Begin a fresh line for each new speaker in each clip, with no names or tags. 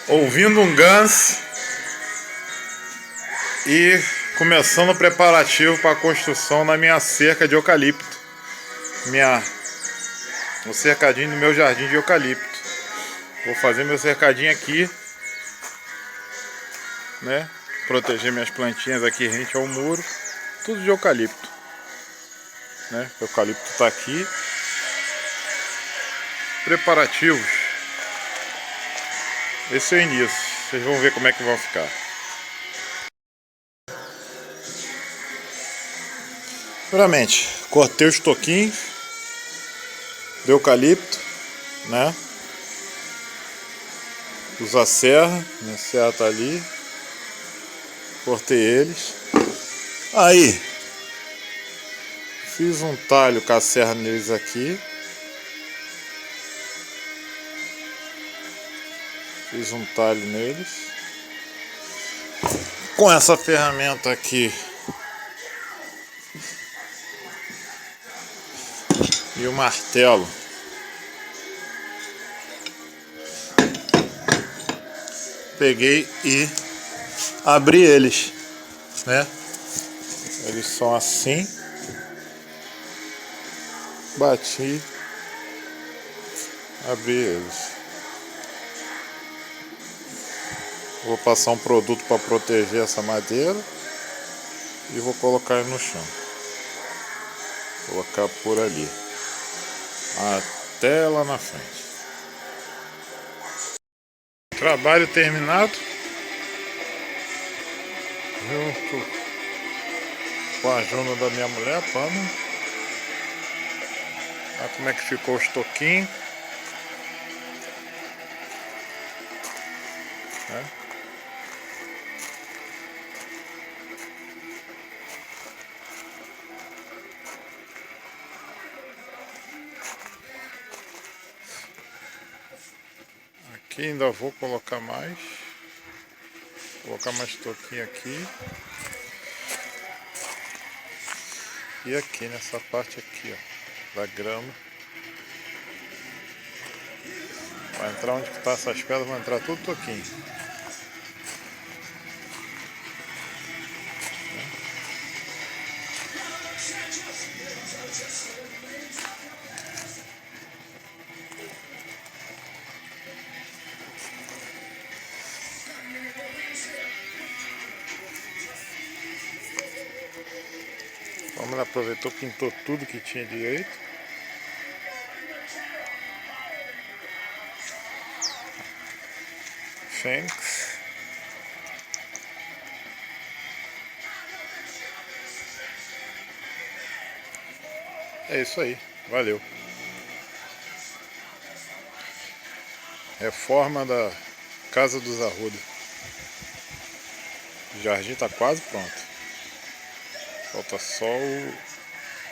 ouvindo um Guns e começando o preparativo para a construção da minha cerca de eucalipto. O cercadinho do meu jardim de eucalipto. Vou fazer meu cercadinho aqui, né? Proteger minhas plantinhas aqui rente ao muro. Tudo de eucalipto, né? O eucalipto está aqui. Preparativos. Esse é o início. Vocês vão ver como é que vão ficar. Primeiramente, cortei os toquinhos de eucalipto, né? Uso a serra, minha serra tá ali. Cortei eles. Aí, fiz um talho com a serra neles aqui. Fiz um talho neles. Com essa ferramenta aqui e o martelo, peguei e abri eles, né? Eles são assim. Bati, abri eles. Vou passar um produto para proteger essa madeira e vou colocar ele no chão. Vou colocar por ali, até lá na frente. Trabalho terminado. Junto com a ajuda da minha mulher, Pamela. Olha como é que ficou os toquinhos. Aqui ainda vou colocar mais. Vou colocar mais toquinho aqui. E aqui nessa parte aqui, ó, da grama. Vai entrar onde que tá essas pedras, vai entrar tudo toquinho. Vamos lá, aproveitou, pintou tudo que tinha direito. Fênix. É isso aí, valeu. Reforma da Casa dos Arruda. O jardim está quase pronto. Falta só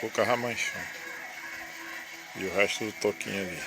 o carramanchão e o resto do toquinho ali.